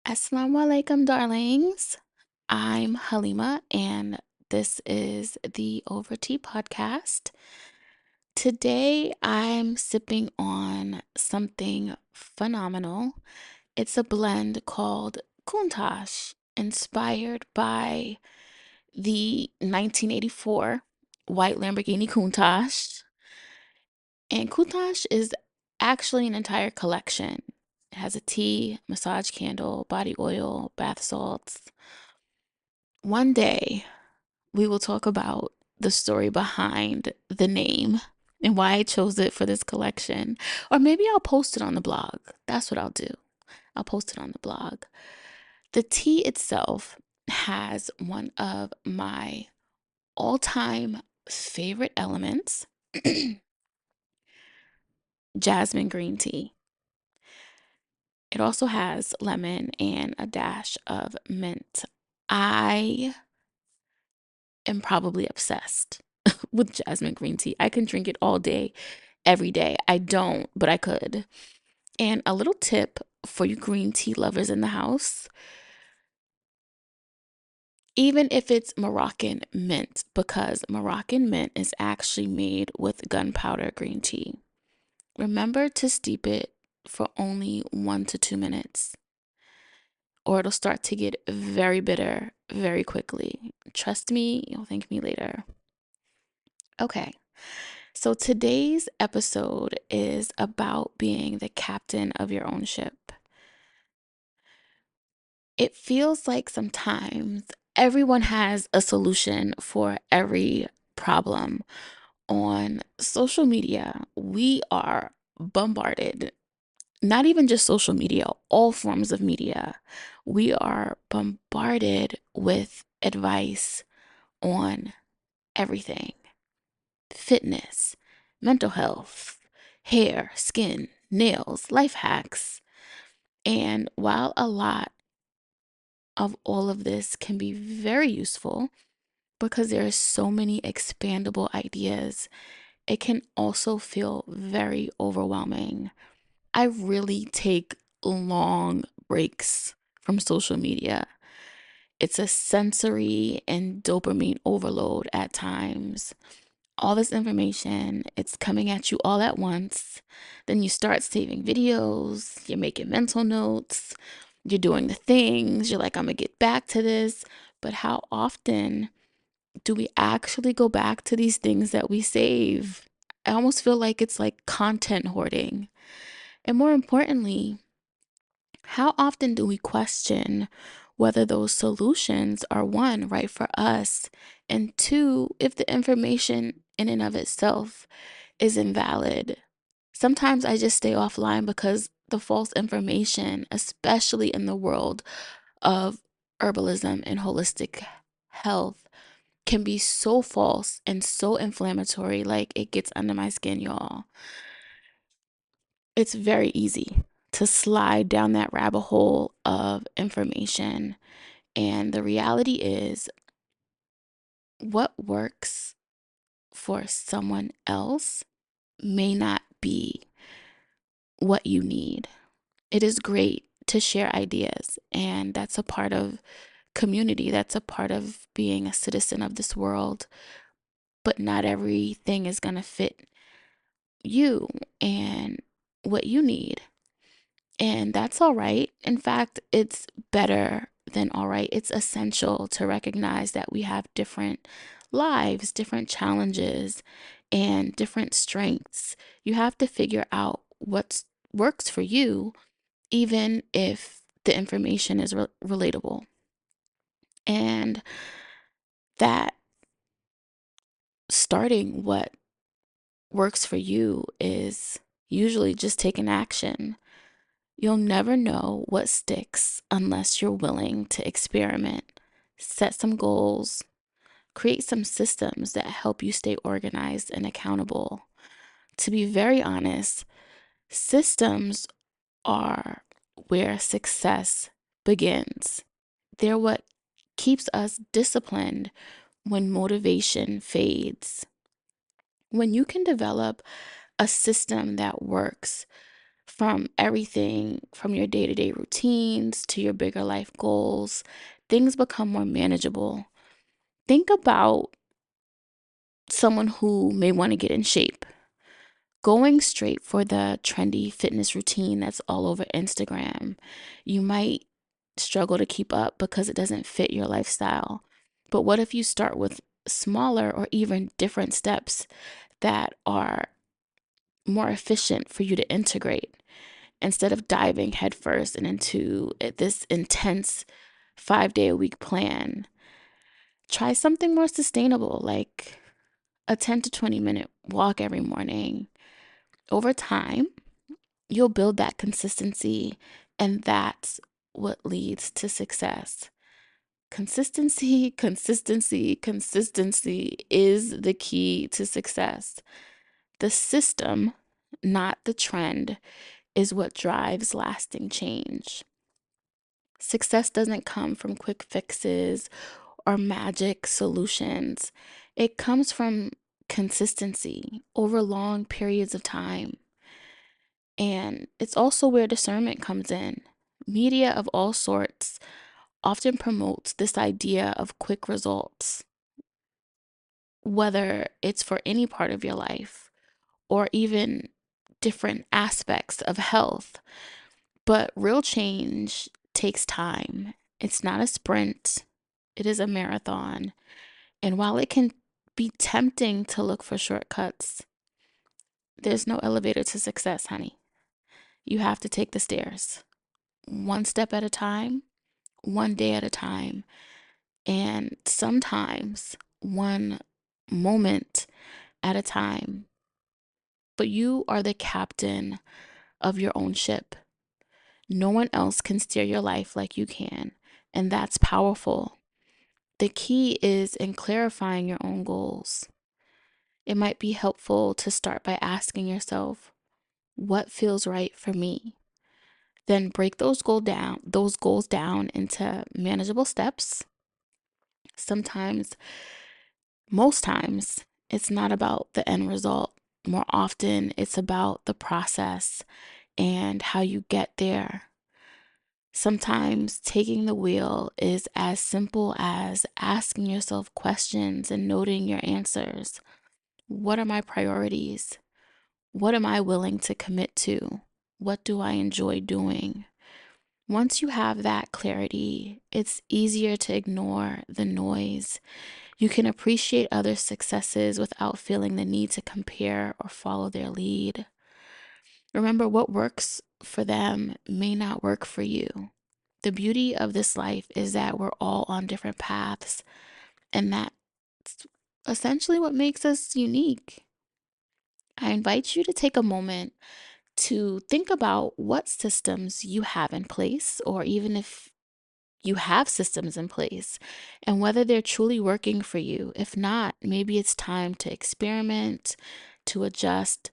Assalamu alaikum, darlings. I'm Halima, and this is the Over Tea podcast. Today, I'm sipping on something phenomenal. It's a blend called Countach, inspired by the 1984 white Lamborghini Countach. And Countach is actually an entire collection. It has a tea, massage candle, body oil, bath salts. One day, we will talk about the story behind the name and why I chose it for this collection. Or maybe I'll post it on the blog. That's what I'll do. I'll post it on the blog. The tea itself has one of my all time favorite elements jasmine green tea. It also has lemon and a dash of mint. I am probably obsessed with jasmine green tea. I can drink it all day, every day. I don't, but I could. And a little tip for you green tea lovers in the house, even if it's Moroccan mint, because Moroccan mint is actually made with gunpowder green tea. Remember to steep it for only 1 to 2 minutes, or it'll start to get very bitter very quickly. Trust me, you'll thank me later. Okay, so today's episode is about being the captain of your own ship. It feels like sometimes everyone has a solution for every problem. On social media, we are bombarded, not even just social media, all forms of media. We are bombarded with advice on everything: fitness, mental health, hair, skin, nails, life hacks. And while a lot of all of this can be very useful because there are so many expandable ideas, it can also feel very overwhelming. I really take long breaks from social media. It's a sensory and dopamine overload at times. All this information, it's coming at you all at once. Then you start saving videos, you're making mental notes, you're doing the things, you're like, I'm gonna get back to this. But how often do we actually go back to these things that we save? I almost feel like it's like content hoarding. And more importantly, how often do we question whether those solutions are one, right for us, and two, if the information in and of itself is invalid? Sometimes I just stay offline because the false information, especially in the world of herbalism and holistic health, can be so false and so inflammatory. Like, it gets under my skin, y'all. It's very easy to slide down that rabbit hole of information. And the reality is, what works for someone else may not be what you need. It is great to share ideas, and that's a part of community. That's a part of being a citizen of this world. But not everything is going to fit you and what you need. And that's all right. In fact, it's better than all right. It's essential to recognize that we have different lives, different challenges, and different strengths. You have to figure out what works for you, even if the information is relatable. And that starting what works for you is usually just taking action. You'll never know what sticks unless you're willing to experiment, set some goals, create some systems that help you stay organized and accountable. To be very honest, systems are where success begins. They're what keeps us disciplined when motivation fades. When you can develop a system that works, From everything from your day to day routines to your bigger life goals, things become more manageable. Think about someone who may want to get in shape. Going straight for the trendy fitness routine that's all over Instagram, you might struggle to keep up because it doesn't fit your lifestyle. But what if you start with smaller or even different steps that are more efficient for you to integrate instead of diving headfirst and into this intense 5 day a week plan? Try something more sustainable, like a 10 to 20 minute walk every morning. Over time, you'll build that consistency, and that's what leads to success. Consistency, consistency, consistency is the key to success. The system, not the trend, is what drives lasting change. Success doesn't come from quick fixes or magic solutions. It comes from consistency over long periods of time. And it's also where discernment comes in. Media of all sorts often promotes this idea of quick results, whether it's for any part of your life or even different aspects of health. But real change takes time. It's not a sprint, it is a marathon. And while it can be tempting to look for shortcuts, there's no elevator to success, honey. You have to take the stairs, one step at a time, one day at a time, and sometimes one moment at a time. But you are the captain of your own ship. No one else can steer your life like you can, and that's powerful. The key is in clarifying your own goals. It might be helpful to start by asking yourself, what feels right for me? Then break those goals down into manageable steps. Sometimes, most times, it's not about the end result. More often, it's about the process and how you get there. Sometimes taking the wheel is as simple as asking yourself questions and noting your answers. What are my priorities? What am I willing to commit to? What do I enjoy doing? Once you have that clarity, it's easier to ignore the noise. You can appreciate others' successes without feeling the need to compare or follow their lead. Remember, what works for them may not work for you. The beauty of this life is that we're all on different paths, and that's essentially what makes us unique. I invite you to take a moment to think about what systems you have in place, or even if you have systems in place, and whether they're truly working for you. If not, maybe it's time to experiment, to adjust,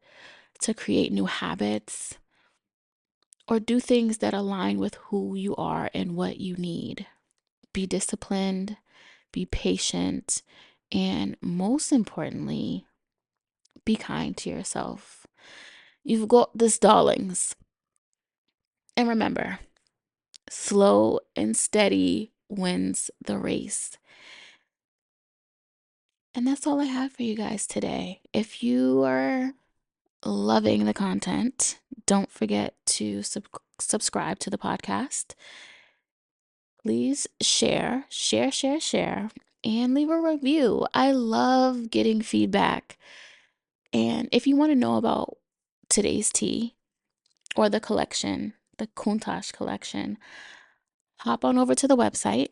to create new habits, or do things that align with who you are and what you need. Be disciplined, be patient, and most importantly, be kind to yourself. You've got this, darlings. And remember, slow and steady wins the race. And that's all I have for you guys today. If you are loving the content, don't forget to subscribe to the podcast. Please share, and leave a review. I love getting feedback. And if you want to know about today's tea or the collection, the Kuntash collection, hop on over to the website,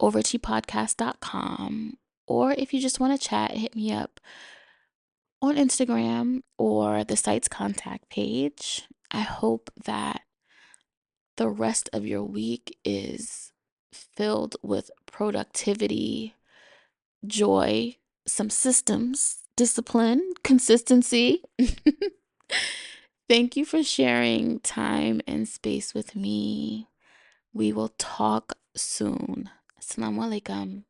overtpodcast.com. Or if you just want to chat, hit me up on Instagram or the site's contact page. I hope that the rest of your week is filled with productivity, joy, some systems, discipline, consistency. Thank you for sharing time and space with me. We will talk soon. Assalamu alaikum.